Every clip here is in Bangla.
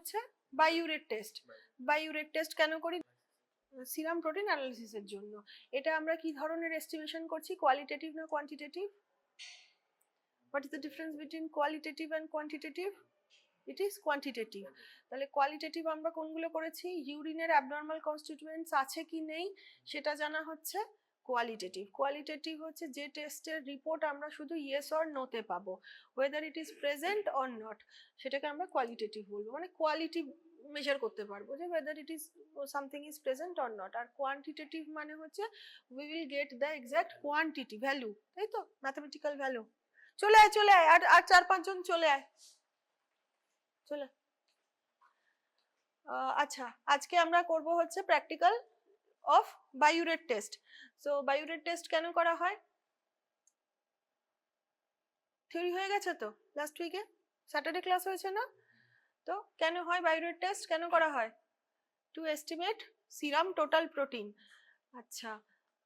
হচ্ছে বায়োরেট টেস্ট। বায়োরেট টেস্ট কেন করি? সিরাম প্রোটিন অ্যানালিসিসের জন্য। এটা আমরা কি ধরনের এস্টিমেশন করছি, কোয়ালিটেটিভ না quantitative? What is the difference between qualitative and quantitative? It is quantitative. তাহলে কোয়ালিটেটিভ আমরা কোনগুলো করেছি? ইউরিনের অ্যাবনর্মাল কনস্টিটিউয়েন্টস আছে কি নেই সেটা জানা হচ্ছে কোয়ালিটেটিভ। কোয়ালিটেটিভ হচ্ছে যে টেস্টের রিপোর্ট আমরা শুধু ইয়েস অর নোতে পাবো, weather it is present or not, সেটাকে আমরা কোয়ালিটেটিভ বলবো। মানে কোয়ালিটি মেজার করতে পারবো যে whether it is something is present or not. আর কোয়ান্টিটেটিভ মানে হচ্ছে we will get the exact quantity, value, তাই তো, ম্যাথমেটিক্যাল ভ্যালু। চলে আয় চলে আয়, আর 4-5 জন চলে আয়, চলে। আচ্ছা, আজকে আমরা করব হচ্ছে practical of biuret test. So biuret test কেন করা হয়? থিওরি হয়ে গেছে তো, লাস্ট উইকে স্যাটারডে ক্লাস হয়েছে না? তো কেন হয় বায়োরেট টেস্ট, কেন করা হয়? To estimate serum total protein. আচ্ছা,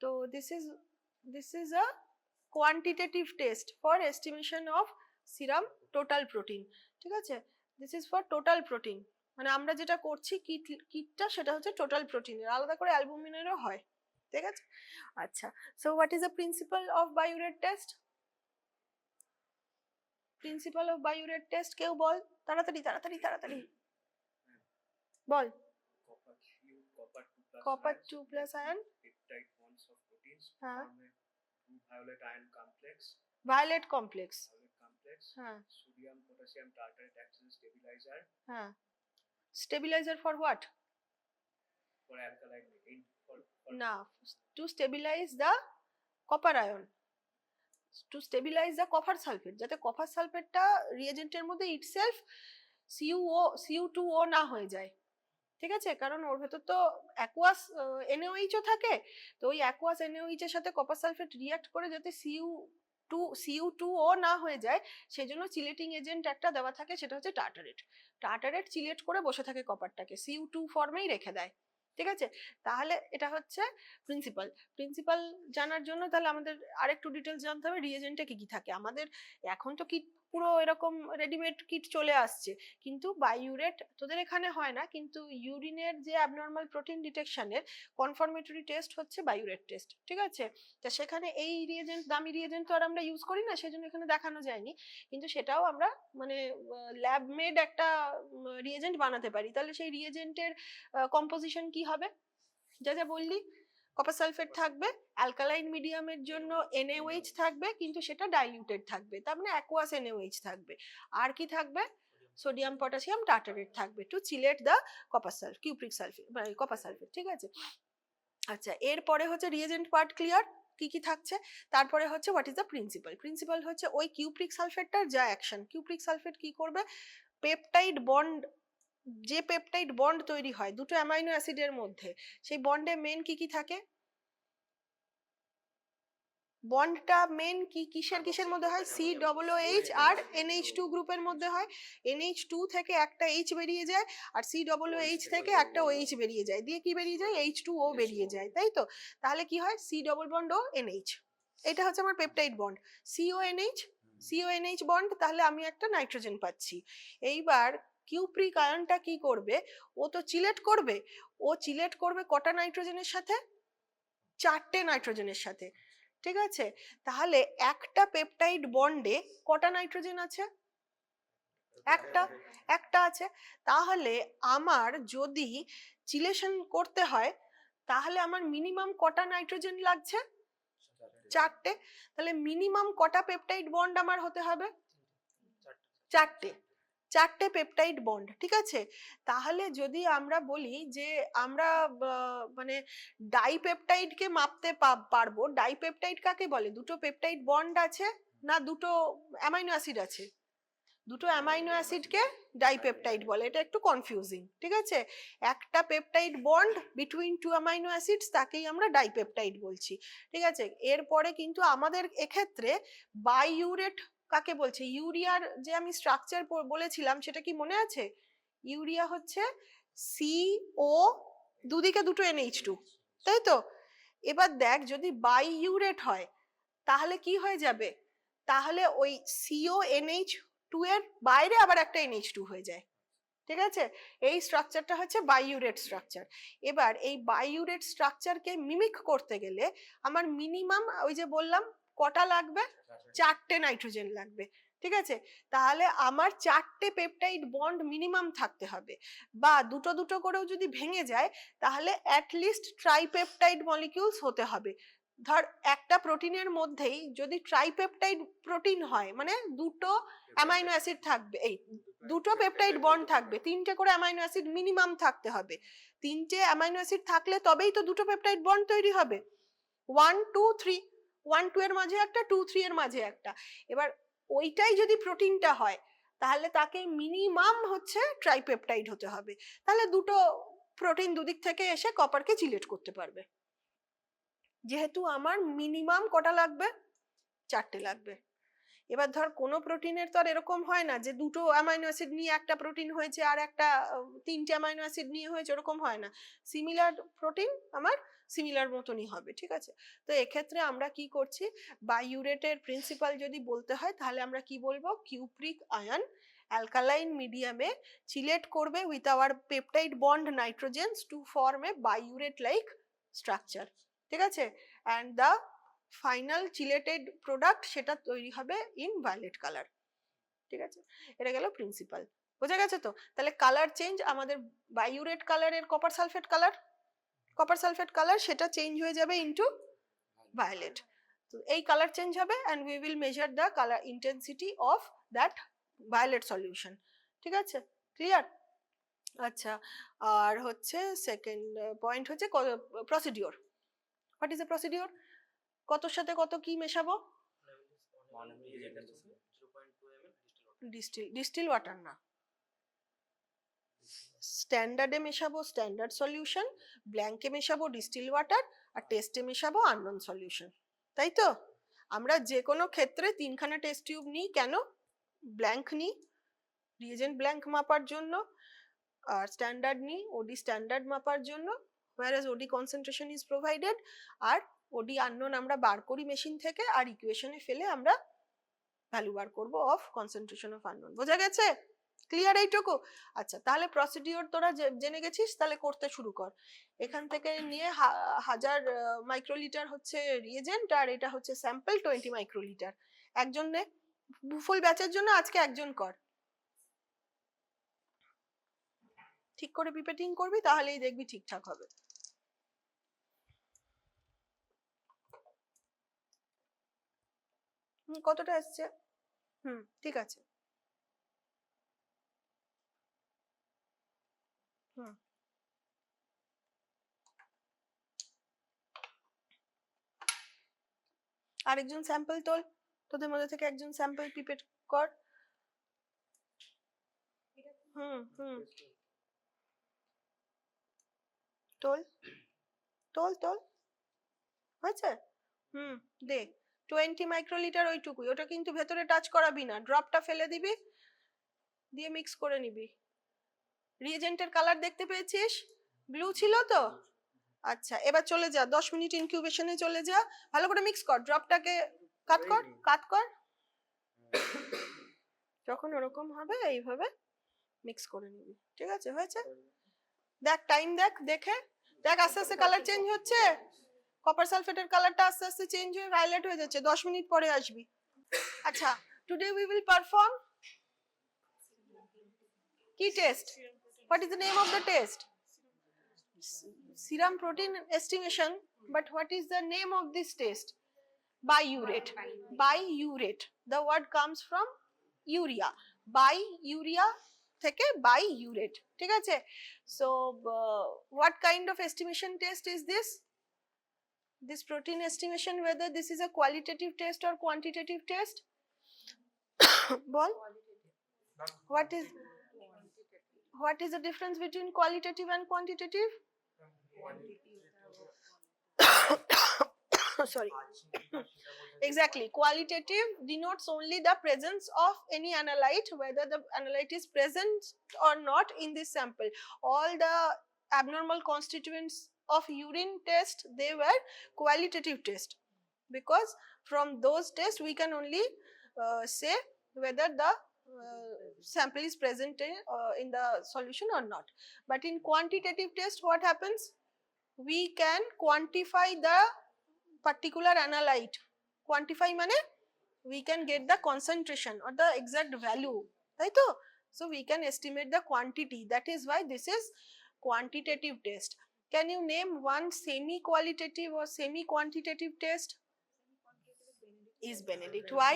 তো this is a quantitative test for estimation of serum total protein. ঠিক আছে, this is for total protein. মানে আমরা যেটা করছি কিটটা সেটা হচ্ছে টোটাল প্রোটিনের, আলাদা করে অ্যালবুমিনেরও হয়। ঠিক আছে, আচ্ছা। So what is the principle of biuret test? Principle of biuret test কেউ বল, তাড়াতাড়ি তাড়াতাড়ি তাড়াতাড়ি বল। Copper 2 plus ion, peptide bonds of proteins हाँ, form a two violet ion complex. violet complex, हाँ, Sodium potassium tartrate acts as a stabilizer हाँ, stabilizer for what? for alkaline for না, to stabilize the copper ion, to stabilize the copper sulfate, যাতে কপার সালফেটটা রিয়েজেন্টের মধ্যে ইটসেলফ CU2O না হয়ে যায়। ঠিক আছে, কারণ ওর ভেতর তো অ্যাকুয়াস NaOH ও থাকে, তো ওই অ্যাকুয়াস NaOH এর সাথে কপার সালফেট রিঅ্যাক্ট করে যাতে CU2O না হয়ে যায়, সেই জন্য চিলেটিং এজেন্ট একটা দেওয়া থাকে, সেটা হচ্ছে টার্টারেট। টার্টারেট চিলেট করে বসে থাকে কপারটাকে, CU2 ফর্মেই রেখে দেয়। ঠিক আছে, তাহলে এটা হচ্ছে প্রিন্সিপাল। প্রিন্সিপাল জানার জন্য তাহলে আমাদের আরেকটু ডিটেলস জানতে হবে রিয়েজেন্টে কি কি থাকে। আমাদের এখন তো কিট পুরো এরকম রেডিমেড কিট চলে আসছে, কিন্তু বায়োরেট তোদের এখানে হয় না, কিন্তু ইউরিনের যে অ্যাবনর্মাল প্রোটিন ডিটেকশনের কনফার্মেটরি টেস্ট হচ্ছে বায়োরেট টেস্ট। ঠিক আছে, তা সেখানে এই রিয়েজেন্ট, দামি রিয়েজেন্ট তো আর আমরা ইউজ করি না, সেজন্য এখানে দেখানো যায়নি, কিন্তু সেটাও আমরা মানে ল্যাব মেড একটা রিয়েজেন্ট বানাতে পারি। তাহলে সেই রিয়েজেন্টের কম্পোজিশন কি হবে? যা যা বললি, কপার সালফেট থাকবে, অ্যালকালাইন মিডিয়ামের জন্য NaOH থাকবে, কিন্তু সেটা ডাইলিউটেড থাকবে, তার মানে অ্যাকুয়াস NaOH থাকবে। আর কি থাকবে? সোডিয়াম পটাশিয়াম টার্টারেট থাকবে to chelate the copper sulphate, cupric sulphate, copper sulphate. ঠিক আছে, আচ্ছা, এরপরে হচ্ছে রিয়েজেন্ট পার্ট ক্লিয়ার, কি কি থাকছে। তারপরে হচ্ছে what is the principal. Principal হচ্ছে ওই কিউপ্রিক সালফেটটার যা অ্যাকশন। কিউপ্রিক সালফেট কি করবে? পেপটাইড বন্ড, যে পেপটাইড বন্ড তৈরি হয় দুটো অ্যামাইনো অ্যাসিডের মধ্যে, সেই বন্ডে মেন কি কি থাকে? বন্ডটা মেন কি কিসের কিসের মধ্যে হয়? COOH আর NH2 গ্রুপের মধ্যে হয়। NH2 থেকে একটা H বেরিয়ে যায়, আর COOH থেকে একটা OH বেরিয়ে যায়, দিয়ে কি বেরিয়ে যায়? H2O বেরিয়ে যায়, তাই তো। তাহলে কি হয়? C ডবল বন্ড ও NH, এটা হচ্ছে আমার পেপটাইড বন্ড। CONH বন্ড, তাহলে আমি একটা নাইট্রোজেন পাচ্ছি। এইবার কিউপ্রিক আয়নটা কি করবে? ও তো চিলেট করবে, ও চিলেট করবে কটা নাইট্রোজেনের সাথে? 4টে নাইট্রোজেনের সাথে। ঠিক আছে, তাহলে একটা পেপটাইড বন্ডে কটা নাইট্রোজেন আছে? একটা আছে। তাহলে আমার যদি চিলেশন করতে হয়, তাহলে আমার মিনিমাম কটা নাইট্রোজেন লাগছে? 4টে। তাহলে মিনিমাম কটা পেপটাইড বন্ড আমার হতে হবে? 4টে পেপটাইড বন্ড। ঠিক আছে, তাহলে যদি আমরা বলি যে আমরা মানে ডাইপেপটাইডকে মাপতে পারবো, ডাইপেপটাইড কাকে বলে? দুটো পেপটাইড বন্ড আছে না দুটো অ্যামাইনো অ্যাসিড আছে? দুটো অ্যামাইনো অ্যাসিডকে ডাইপেপটাইড বলে, এটা একটু কনফিউজিং। ঠিক আছে, একটা peptide bond between two amino acids, তাকেই আমরা ডাইপেপটাইড বলছি। ঠিক আছে, এরপরে কিন্তু আমাদের এক্ষেত্রে বায়োরেট কাকে বলছে? ইউরিয়ার যে আমি স্ট্রাকচার বলেছিলাম সেটা কি মনে আছে? ইউরিয়া হচ্ছে CO, দুদিকে দুটো NH2, তাই তো। এবার দেখ, যদি বায়োরেট হয় তাহলে কি হয়ে যাবে? তাহলে ওই CONH2 এর বাইরে আবার একটা NH2 হয়ে যায়। ঠিক আছে, এই স্ট্রাকচারটা হচ্ছে বাইউরেট স্ট্রাকচার। এবার এই বাইউরেট স্ট্রাকচারকে মিমিক করতে গেলে আমার মিনিমাম ওই যে বললাম কটা লাগবে, 4টে নাইট্রোজেন লাগবে। ঠিক আছে, তাহলে আমার 4টে পেপটাইড বন্ড মিনিমাম থাকতে হবে, বা দুটো দুটো করেও যদি ভেঙে যায় তাহলে অ্যাটলিস্ট ট্রাইপেপটাইড মলিকিউলস হতে হবে। ধর একটা প্রোটিনের মধ্যেই যদি ট্রাইপেপটাইড প্রোটিন হয় মানে দুটো অ্যামাইনো অ্যাসিড থাকবে, এই দুটো পেপটাইড বন্ড থাকবে, 3টে করে অ্যামাইনো অ্যাসিড মিনিমাম থাকতে হবে। 3টে অ্যামাইনো অ্যাসিড থাকলে তবেই তো দুটো পেপটাইড বন্ড তৈরি হবে। 1 2 3, 1 2 এর মাঝে একটা, 2 3 এর মাঝে একটা। এবার ওইটাই যদি প্রোটিনটা হয় তাহলে তাকে মিনিমাম হচ্ছে ট্রাইপেপটাইড হতে হবে, তাহলে দুটো প্রোটিন দুদিক থেকে এসে কপারকে চিলেট করতে পারবে। যেহেতু আমার মিনিমাম কটা লাগবে, 4টে লাগবে। এবার ধর কোনো প্রোটিনের তো আর এরকম হয় না যে দুটো অ্যামাইনো অ্যাসিড নিয়ে একটা প্রোটিন হয়েছে আর একটা 3টে অ্যামাইনো অ্যাসিড নিয়ে হয়েছে, এরকম হয় না। সিমিলার প্রোটিন আমার সিমিলার মতনই হবে। ঠিক আছে, তো এক্ষেত্রে আমরা কি করছি, বাইউরেটের প্রিন্সিপাল যদি বলতে হয় তাহলে আমরা কি বলবো, কিউপ্রিক আয়ন অ্যালকালাইন মিডিয়ামে চিলেট করবে with our peptide bond nitrogens to form a biuret like structure. ঠিক আছে, and the final chelated product সেটা তৈরি হবে ইন ভায়োলেট কালার। ঠিক আছে, এটা গেল প্রিন্সিপাল, বোঝা গেছে তো? তাহলে কালার চেঞ্জ, আমাদের বাইউরেট কালারের কপার সালফেট কালার সেটা চেঞ্জ হয়ে যাবে ইনটু ভায়োলেট। তো এই কালার চেঞ্জ হবে and we will measure the colour intensity of that violet solution. ঠিক আছে, ক্লিয়ার? আচ্ছা, আর হচ্ছে সেকেন্ড পয়েন্ট হচ্ছে procedure. What is a procedure? কতর সাথে কত কি মেশাবো? ডিস্টিল ওয়াটার না, স্ট্যান্ডার্ডে মেশাবো স্ট্যান্ডার্ড সলিউশন, ব্ল্যাঙ্কে মেশাবো ডিস্টিল ওয়াটার, আর টেস্টে মেশাবো আননোন সলিউশন। তাই তো? আমরা যে কোনো ক্ষেত্রে 3খানা টেস্ট টিউব নিই, কেন? ব্ল্যাঙ্ক নিই রিএজেন্ট ব্ল্যাঙ্ক মাপার জন্য, আর স্ট্যান্ডার্ড নিই ওডি স্ট্যান্ডার্ড মাপার জন্য, whereas ওডি কনসেন্ট্রেশন ইজ প্রোভাইডেড, আর ওডি আননোন আমরা বার করি মেশিন থেকে, আর ইকুয়েশনে ফেলে আমরা ভ্যালু বার করবো অফ কনসেন্ট্রেশন অফ আননোন। বোঝা গেছে? ক্লিয়ার এইটুকু? আচ্ছা, তাহলে প্রসিডিওর তোরা জেনে গেছিস, তাহলে করতে শুরু কর। এখান থেকে নিয়ে 1000 মাইক্রোলিটার হচ্ছে রিএজেন্ট, আর এটা হচ্ছে স্যাম্পল 20 মাইক্রোলিটার। একজন নে, ফুল ব্যাচের জন্য আজকে একজন কর, ঠিক করে পিপেটিং করবি, তাহলেই দেখবি ঠিকঠাক হবে। কতটা এসছে? ঠিক আছে। আরেকজন স্যাম্পল তোল, তোদের মধ্যে থেকে একজন স্যাম্পল পিপেট কর। তোল তোল তোল, হয়েছে? দে 20 মাইক্রোলিটার, ওইটুকুই, ওটা কিন্তু ভেতরে টাচ করাবি না, ড্রপটা ফেলে দিবি, দিয়ে মিক্স করে নিবি। রিএজেন্টের কালার দেখতে পেয়েছিস? ব্লু ছিল তো? আচ্ছা, এবার চলে যা 10 মিনিট ইনকিউবেশনে চলে যা, ভালো করে মিক্স কর, ড্রপটাকে কাট কর। যখন ওরকম হবে এইভাবে মিক্স করে নিবি। ঠিক আছে, হয়েছে? দেখ টাইম, দেখে দেখ, আস্তে আস্তে কালার চেঞ্জ হচ্ছে, কপার সালফেটের কালারটা আস্তে আস্তে চেঞ্জ হয়ে ভায়োলেট হয়ে যাচ্ছে। 10 মিনিট পরে আসবি। আচ্ছা, টুডে উই উইল পারফর্ম কি test? What is the name of the test? Serum protein estimation, but what is the name of this test? Biurate. Biurate, the word comes from urea, biurea থেকে biurate. ঠিক আছে, so what kind of estimation test is this protein estimation, whether this is a qualitative test or quantitative test? Ball, what is the difference between qualitative and quantitative? Sorry. Exactly, qualitative denotes only the presence of any analyte, whether the analyte is present or not in this sample. All the abnormal constituents of urine test, they were qualitative test, because from those tests we can only say whether the sample is present in the solution or not. But in quantitative test, what happens? We can quantify the particular analyte. Quantify মানে we can get the concentration or the exact value, তাই তো? So we can estimate the quantity. That is why this is quantitative test. Can you name one semi qualitative or semi quantitative test? Is Benedict. Why?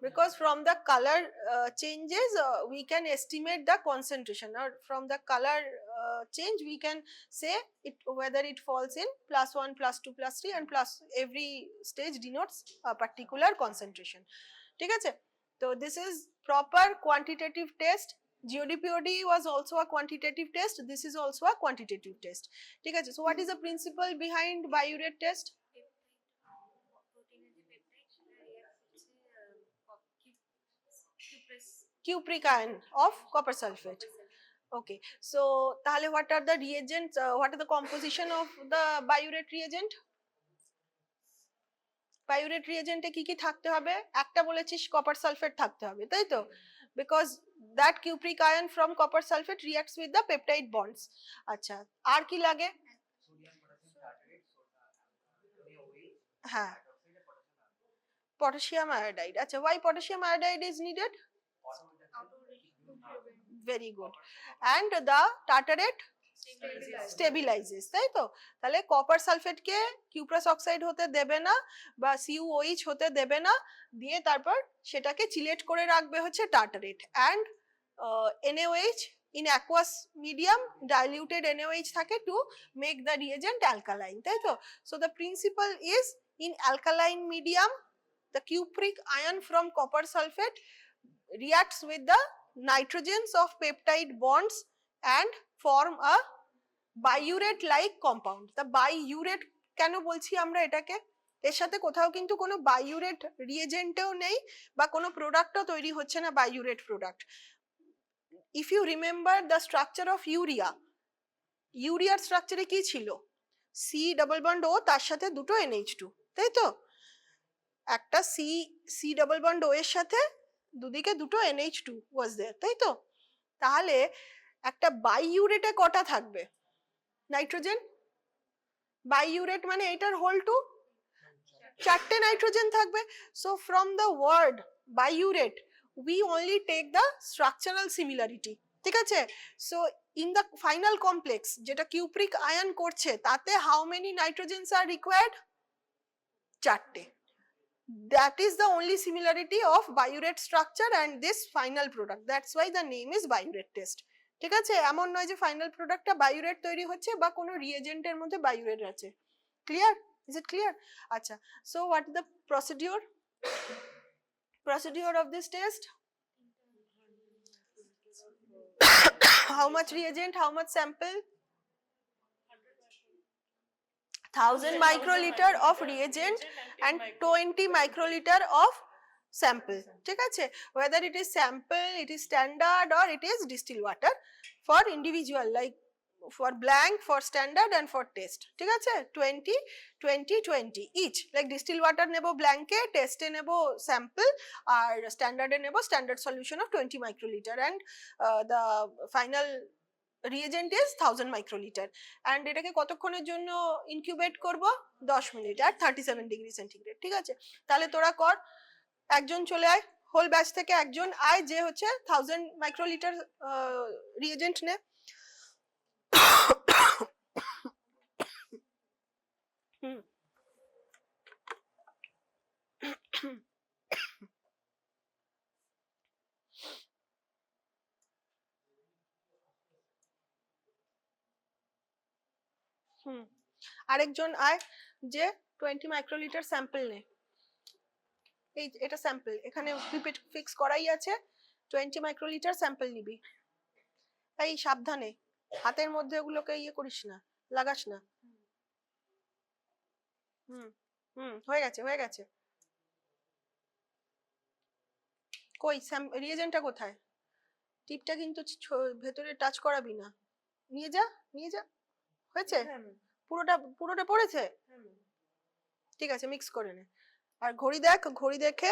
Because from the color changes we can estimate the concentration, or from the color change we can say it whether it falls in +1, +2, +3 and plus every stage denotes a particular concentration. ঠিক আছে? So this is proper quantitative test. GOD-POD was also a quantitative test. This is also a quantitative test. ঠিক আছে? So what is the principle behind biuret test? Cupric ion of copper sulfate. Okay, so তাহলে what are the reagents, what are the composition of the biuret reagent? Biuret reagent এ কি কি থাকতে হবে? একটা বলেছিস copper sulfate থাকতে হবে, তাই তো? Because that cupric ion from copper sulfate reacts with the peptide bonds. আচ্ছা, আর কি লাগে? হ্যাঁ, potassium iodide. আচ্ছা, why potassium iodide is needed? Very good. And the tartarate stabilizes, তাই তো? তাহলে কপার সালফেট কে কিউপ্রাস অক্সাইড হতে দেবে না বা CuOH হতে দেবে না, দিয়ে তারপর সেটাকে চিলেট করে রাখবে হচ্ছে টার্টারেট। and NaOH in aqueous medium, diluted NaOH থাকে to make the reagent alkaline, তাই তো? So the principle is in alkaline medium the cupric ion from copper sulfate reacts with the nitrogens of peptide bonds and form a biuret like compound. The biuret কেন বলছি আমরা এটাকে? এর সাথে কোথাও কিন্তু কোনো biuret reagentও নেই বা কোনো প্রোডাক্টও তৈরি হচ্ছে না biuret product. If you remember the structure of urea, ইউরিয়ার স্ট্রাকচারে কি ছিল? C double bond O তার সাথে দুটো NH2, তাই তো? একটা C double bond O এর সাথে দুদিকে দুটো NH2 was there, তাই তো? তাহলে একটা বাইউরেটে কটা থাকবে নাইট্রোজেন? বাইউরেট মানে এটার হোল টু চারটে নাইট্রোজেন থাকবে। So from the word biuret we only take the structural similarity, ঠিক আছে? So in the final complex যেটা কিউপ্রিক আয়ন করছে তাতে how many nitrogens are required? চারটে। That is the only similarity of biuret structure and this final product. That's why the name is biuret test. ঠিক আছে? এমন নয় যে ফাইনাল প্রোডাক্টটা বায়ুরেট তৈরি হচ্ছে বা কোনো রিএজেন্টের মধ্যে বায়ুরেট আছে। ক্লিয়ার? Is it clear? আচ্ছা, so what is the procedure of this test? How much reagent, how much sample? 1000 microliter of reagent and 20 microliter of sample, ঠিক আছে? Whether it is sample, it is standard or it is distilled water for individual, like for blank, for standard and for test, ঠিক আছে? 20 20 20 each, like distilled water নেব blank এ, test এ নেব sample আর standard এ নেব standard solution of 20 microliter and the final reagent is 1000 microliter and এটাকে কতক্ষণের জন্য ইনকিউবেট করব? 10 মিনিট at 37 ডিগ্রি সেন্টিগ্রেড, ঠিক আছে? তাহলে তোরা কর, একজন চলে আয়, হোল ব্যাচ থেকে একজন আয় যে হচ্ছে 1000 মাইক্রোলিটার রিএজেন্ট নে। আরেকজন আয় যে 20 মাইক্রোলিটার স্যাম্পল নে। এই এটা স্যাম্পল, এখানে পিপেট ফিক্স করাই আছে, 20 মাইক্রোলিটার স্যাম্পল নিবি। এই সাবধানে হাতের মধ্যে ওগুলোকে ইয়ে করিস না, লাগাস না। হয়ে গেছে হয়ে গেছে। কই রিএজেন্টটা কোথায়? টিপটা কিন্তু ভেতরে টাচ করাবি না, নিয়ে যা নিয়ে যা। হয়েছে? পুরোটা পড়েছে? ঠিক আছে, মিক্স করে নে। আর ঘড়ি দেখ, ঘড়ি দেখে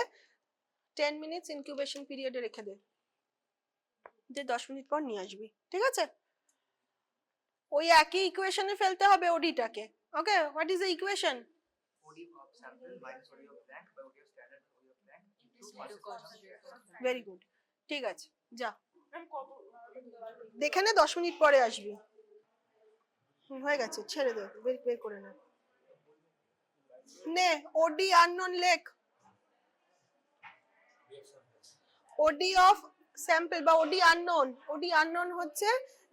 10 মিনিটস ইনকিউবেশন পিরিয়ডে রেখে দে, যে 10 মিনিট পর নিয়ে আসবি, ঠিক আছে? ওই একই ইকুয়েশনে ফেলতে হবে ওডিটাকে। Okay, what is the equation? OD of sample minus OD of blank by OD of standard by OD of blank into concentration. Very good, ঠিক আছে, যা দেখে নে, 10 মিনিট পরে আসবি। হয়ে গেছে, ছেড়ে দে, বের করে নে। নে ওডি আননোন লেখ, ওডি অফ স্যাম্পল বা ওডি আননোন। ওডি আননোন হচ্ছে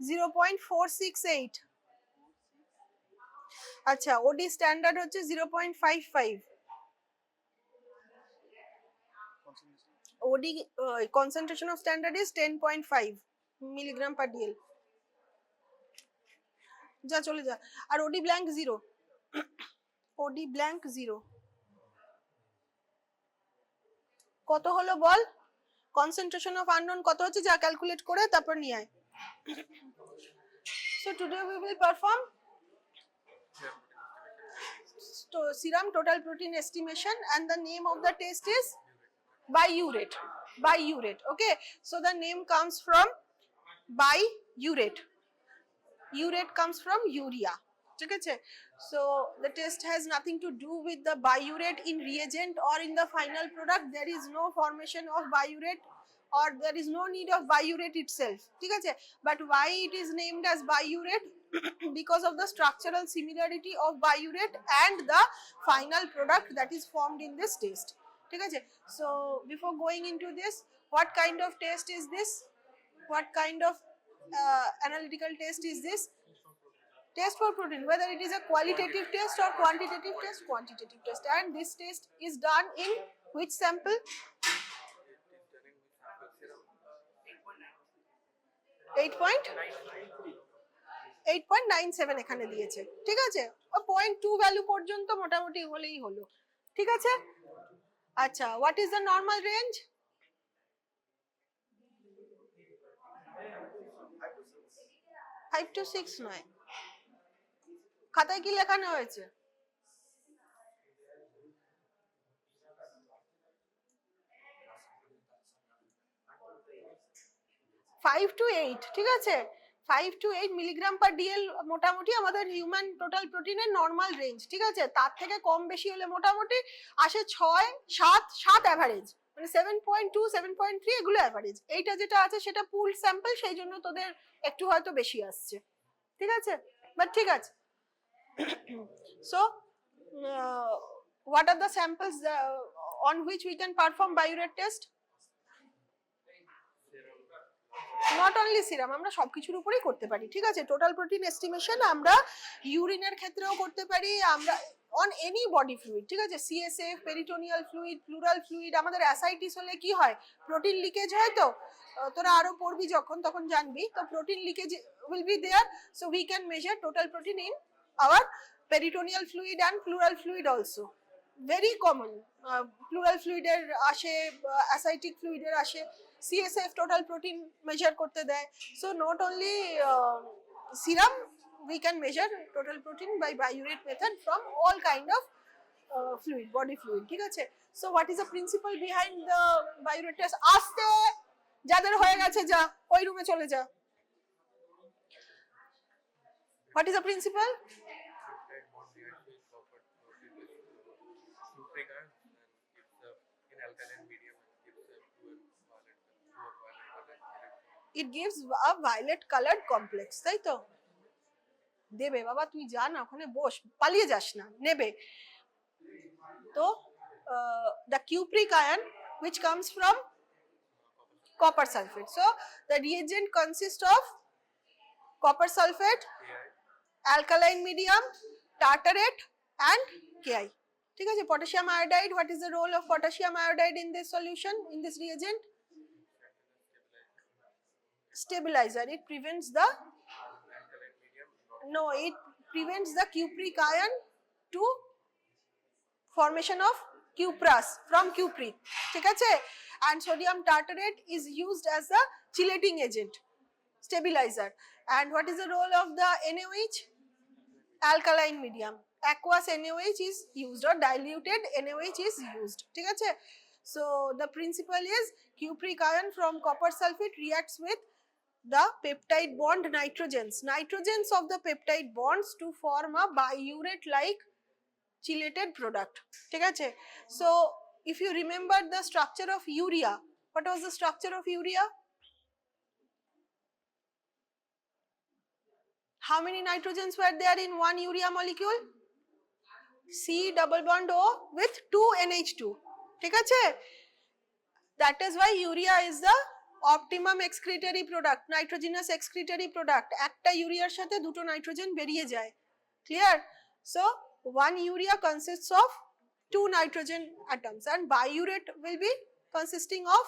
0.468। আচ্ছা, ওডি স্ট্যান্ডার্ড হচ্ছে 0.55। OD concentration of standard is 10.5 milligram per DL. যা চলে যা। আর ওডি ব্ল্যাঙ্ক 0, ওডি ব্ল্যাঙ্ক 0 কত হলো বল? কনসেন্ট্রেশন অফ আননোন কত হচ্ছে যা ক্যালকুলেট করে তারপর নিয়ে আয়। So today we will perform serum total protein estimation and the name of the test is biurate. Biurate, okay? So the name comes from biurate. Urate comes from urea. ঠিক আছে? So the test has nothing to do with the biurate in reagent or in the final product. There is no formation of biurate or there is no need of biurate itself. ঠিক আছে? But why it is named as biurate? Because of the structural similarity of biurate and the final product that is formed in this test. ঠিক আছে? So before going into this, what kind of test is this? What kind of analytical test is this? Test for protein, whether it is a qualitative test or quantitative test. Quantitative test, and this test is done in which sample? 8.97 এখানে দিয়েছে, ঠিক আছে? ও 0.2 ভ্যালু পর্যন্ত মোটামুটি হলেই হলো, ঠিক আছে? আচ্ছা, what is the normal range? 5 to 6 নয়, খাতায় কি লেখানো হয়েছে? 5 to 8, ঠিক আছে? 5 to 8 মিলিগ্রাম পার ডিএল মোটামুটি আমাদের হিউম্যান টোটাল প্রোটিনের নরমাল রেঞ্জ, ঠিক আছে? তার থেকে কম বেশি হলে মোটামুটি আসে 6, 7 অ্যাভারেজ, মানে 7.2, 7.3 এগুলো অ্যাভারেজ। এইটা যেটা আছে সেটা পুল স্যাম্পল, সেই জন্য তোদের একটু হয়তো বেশি আসছে, ঠিক আছে? বাট ঠিক আছে। So what are the samples on which we can perform biurate test? Not only serum, আমরা সবকিছুর উপরেই করতে পারি, ঠিক আছে? টোটাল প্রোটিন এস্টিমেশন আমরা ইউরিনের ক্ষেত্রেও করতে পারি, আমরা অন এনি বডি ফ্লুইড, ঠিক আছে? CSF, peritoneal fluid, plural fluid. আমাদের অ্যাসাইটিস হলে কি হয়? প্রোটিন লিকেজ হয়, তো তোরা আরো পড়বি যখন তখন জানবি। তো protein leakage will be there, so we can measure total protein in our peritoneal fluid and pleural fluid also. Very common, pleural ফ্লুইডের আসে, অ্যাসাইটিক ফ্লুইডের আসে, CSF total protein measure করতে দেয়। So not only serum, we can measure total protein by biurate method from all kind of fluid, body fluid, ঠিক আছে? So what is the principle behind the biurate test? আস্তে, যাদের হয়ে গেছে যা ওই রুমে চলে যা। What is the principle? It gives a violet colored complex, তাই তো? দেবে বাবা, তুই যা না ওখানে বস, পালিয়ে যাস না, নেবে তো। The cupric ion which comes from copper sulfate. So the reagent consists of copper sulfate, alkaline medium, tartarate and Ki, ঠিক আছে? Potassium iodide, what is the role of potassium iodide in this solution, in this reagent? Stabilizer. It prevents the, no, it prevents the cupric ion to formation of cupras from cupric, ঠিক আছে? And sodium tartarate is used as a chelating agent, stabilizer. And what is the role of the NaOH? Alkaline medium. Aqueous NaOH is used or diluted NaOH is used, ঠিক আছে? So the principle is cupric ion from copper sulfate reacts with the peptide bond nitrogens of the peptide bonds to form a biuret like chelated product. ঠিক আছে? So if you remember the structure of urea, what was the structure of urea? How many nitrogens were there in one urea molecule? C double bond O with 2 NH2. ঠিক আছে? That is why urea is the optimum excretory product, nitrogenous excretory product. একটা ইউরিয়ার সাথে দুটো নাইট্রোজেন বেরিয়ে যায়। Clear? So one urea consists of 2 nitrogen atoms and biuret will be consisting of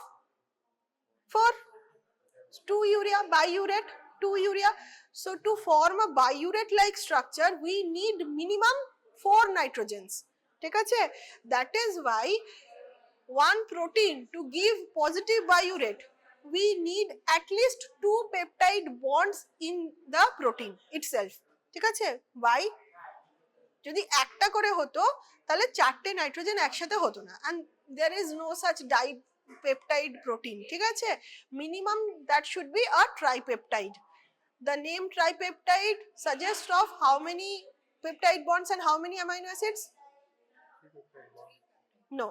4. 2 urea, biuret, 2 urea. So to form a biuret like structure we need minimum 4 nitrogens. ঠিক আছে? That is why one protein to give positive biuret we need at least 2 peptide bonds in the protein itself. ঠিক আছে? Why? যদি একটা করে হতো তাহলে 4টে নাইট্রোজেন একসাথে হতো না, and there is no such dipeptide protein. ঠিক আছে? Minimum that should be a tripeptide. The name tripeptide suggests of how many peptide bonds and how many amino acids? No,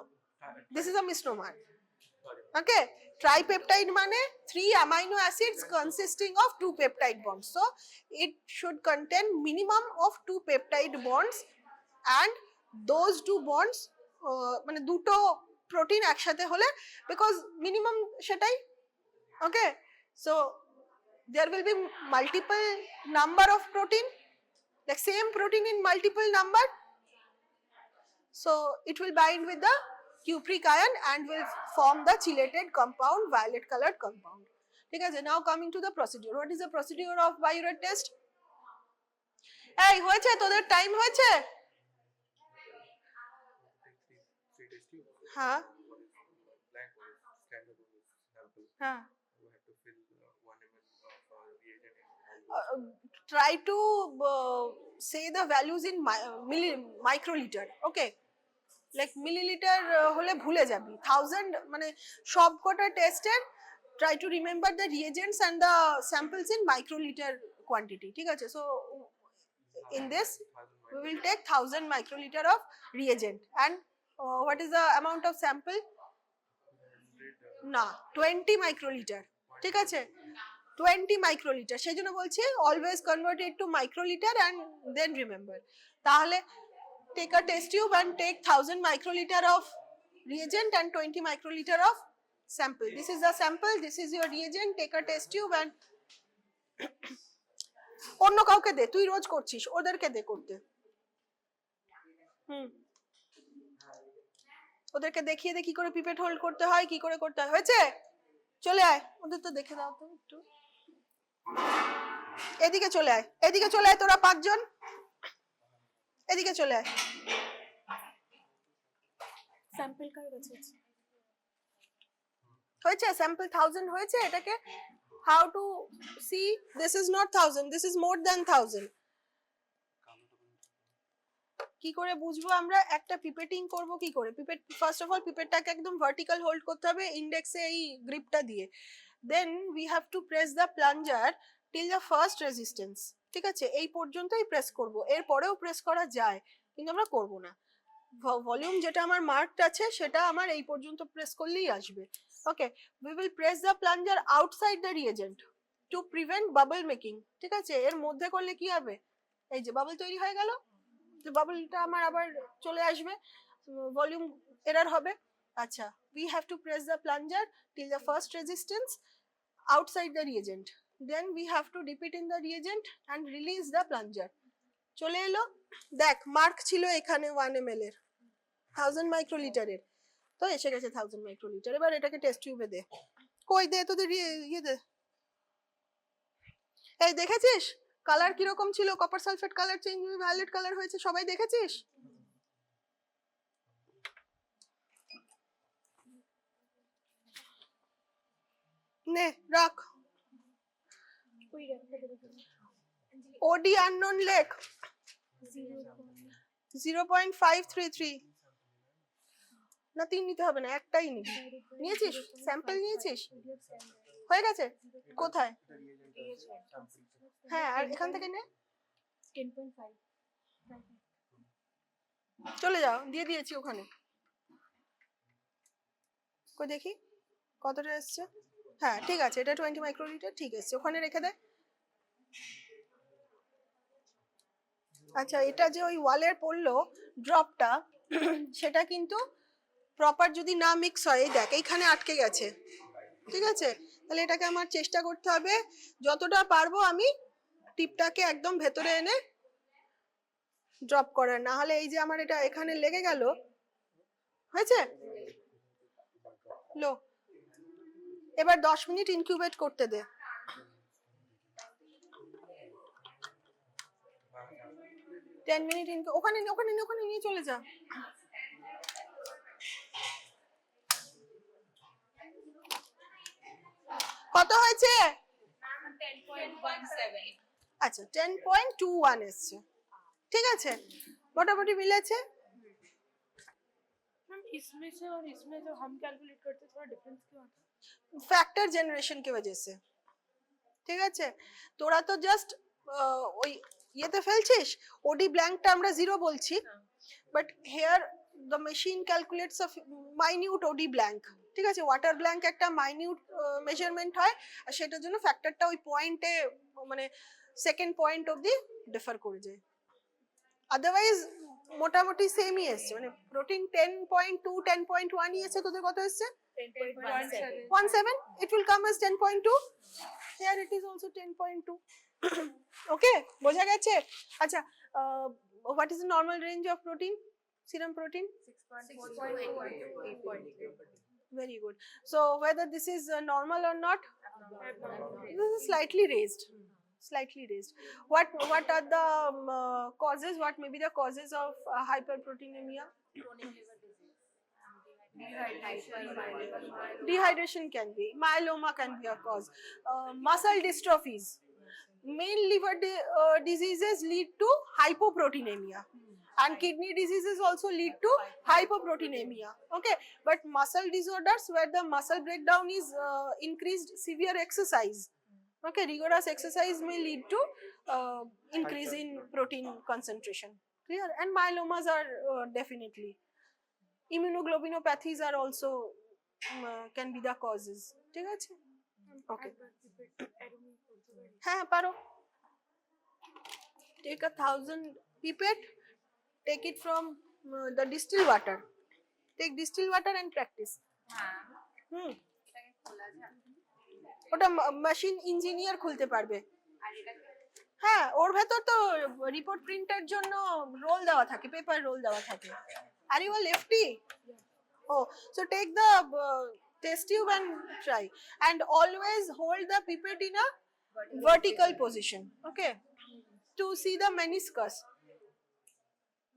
this is a misnomer. Okay, tripeptide mane 3 amino acids consisting of 2 peptide bonds. So it should contain minimum of 2 peptide bonds, and those 2 bonds মানে দুটো প্রোটিন একসাথে হলে, because minimum সেটাই. Okay, so there will be multiple number of protein, like same protein in multiple number. So it will bind with the cupric ion and will form the chelated compound, violet colored compound. ঠিক আছে? Now coming to the procedure. What is the procedure of biuret test? এই হয়েছে তোদের টাইম হয়েছে? হ্যাঁ হ্যাঁ try to say the values in microliter. Okay, like milliliter হলে ভুলে যাবি, 1000 মানে সবকটা টেস্টের try to remember the reagents and the samples in microliter quantity. ঠিক আছে? So in this we will take 1000 microliter of reagent, and what is the amount of sample? না, 20 microliter. ঠিক আছে? 20 microliter. সেই জন্য বলছি always convert it to microliter and then remember. তাহলে take a test tube and take 1000 microliter of reagent and 20 microliter of sample. This is the sample, this is your reagent. Take a test tube and অন্য কাউকে দে, তুই রোজ করছিস, ওদেরকে দে করতে। ওদেরকে দেখিয়ে দে কি করে পিপেট হোল্ড করতে হয়, কি করে করতে হয়। হয়েছে? চলে আয়, ওদের তো দেখে দাও তো একটু। এদিকে চলে আয়, এদিকে চলে আয়, তোরা 5 জন এদিকে চলে আয়। স্যাম্পল কার কাছে আছে? হয়েছে? স্যাম্পল 1000 হয়েছে। এটাকে how to see this is not 1000, this is more than 1000. কি করে বুঝবো আমরা? একটা পিপেটিং করব কি করে? পিপেট ফার্স্ট অফ অল পিপেটটাকে একদম ভার্টিক্যাল হোল্ড করতে হবে ইন্ডেক্সে এই গ্রিপটা দিয়ে, then we have to press the plunger till the first resistance. ঠিক আছে? এই পর্যন্তই প্রেস করব, এর পরেও প্রেস করা যায় কিন্তু আমরা করব না। ভলিউম যেটা আমার মার্কড আছে সেটা আমার এই পর্যন্ত প্রেস করলেই আসবে। Okay, we will press the plunger outside the reagent to prevent bubble making. ঠিক আছে? এর মধ্যে করলে কি হবে? এই যে বাবল তৈরি হয়ে গেল, যে বাবলটা আমার আবার চলে আসবে, ভলিউম এরর হবে। আচ্ছা, we have to press the plunger till the first resistance outside the reagent, then we have to dip it in the reagent and release the plunger. চলে এলো, দেখ মার্ক ছিল এখানে 1 ml এর, 1000 মাইক্রোলিটারের, তো এসে গেছে 1000 মাইক্রোলিটার। এবার এটাকে টেস্ট টিউবে দে। কই দে তোদের ইয়ে দে। এই দেখেছিস কালার কিরকম ছিল? কপার সালফেট কালার চেঞ্জ হয়ে ভায়োলেট কালার হয়েছে, সবাই দেখেছিস? নে রাখ, ওডি আননোন লেখ 0.533। না 3 নিতে হবে না, একটাই নি। নিয়েছিস? স্যাম্পল নিয়েছিস? হয়ে গেছে? কোথায়? হ্যাঁ, আর এখান থেকে নে। 10.5 চলে যাও, দিয়ে দিয়েছি ওখানে। কই দেখি কতটা এসছে। হ্যাঁ ঠিক আছে, এটা 20 মাইক্রোলিটার ঠিক আছে, ওখানে রেখে দে। আচ্ছা, এটা যে ওই ওয়ালের পড়লো ড্রপটা, সেটা কিন্তু প্রপার যদি না মিক্স হয়, এই দেখ এইখানে আটকে গেছে, ঠিক আছে? তাহলে এটাকে আমার চেষ্টা করতে হবে যতটা পারবো আমি টিপটাকে একদম ভেতরে এনে ড্রপ করার, না হলে এই যে আমার এটা এখানে লেগে গেল। হয়েছে? লো, এবার 10 মিনিট ইনকিউবেট করতে দে। 10 মিনিট ওখানে ওখানে ওখানে নিয়ে চলে যা। কত হয়েছে? 10.17 আচ্ছা 10.21 এসছে, ঠিক আছে, মোটামুটি মিলেছে। मैम इसमें से और इसमें जो हम कैलकुलेट करते थोड़ा डिफरेंस क्यों आता है? ফ্যাক্টর জেনারেশন की वजह से, ঠিক আছে? তোরা তো জাস্ট ওই ইয়েতে ফেলছিস, ওডি ব্ল্যাঙ্কটা আমরা 0 বলছি, but here the machine calculates a minute OD blank, ঠিক আছে? ওয়াটার ব্ল্যাঙ্ক একটা মাইনিউট মেজারমেন্ট হয়, আর সেটার জন্য ফ্যাক্টরটা ওই পয়েন্টে মানে সেকেন্ড পয়েন্ট অবধি ডিফার করে যায়। আদারওয়াইজ মোটামুটি সেমই এসছে, মানে প্রোটিন 10.2 10.1 ই এসছে, তোদের কত এসছে? 17. It will come as 10.2. Here it is also 10.2. Okay, বোঝা গেছে? আচ্ছা, what is the normal range of protein, serum protein? 6.4 Very good. So whether this is normal or not, this is slightly raised. Slightly raised. What are the causes? What may be the causes of hyperproteinemia? Dehydration can be, myeloma can be a cause, muscle dystrophies, main liver diseases lead to hypoproteinemia, and kidney diseases also lead to hypoproteinemia. Okay, but muscle disorders where the muscle breakdown is increased severe exercise, okay, rigorous exercise may lead to increase in protein concentration. Clear? And myelomas are definitely. Immunoglobinopathies are also can be the causes. ঠিক আছে? Okay. হ্যাঁ পারো। Take 1000 pipette, take it from the distilled water. Take distilled water and practice. ওটা মেশিন ইঞ্জিনিয়ার খুলতে পারবে। হ্যাঁ, ওর ভেতর তো রিপোর্ট প্রিন্টের জন্য রোল দেওয়া থাকে, পেপার রোল দেওয়া থাকে। Are you a lefty? Oh, so take the test tube and try, and always hold the pipette in a vertical position, okay, to see the meniscus.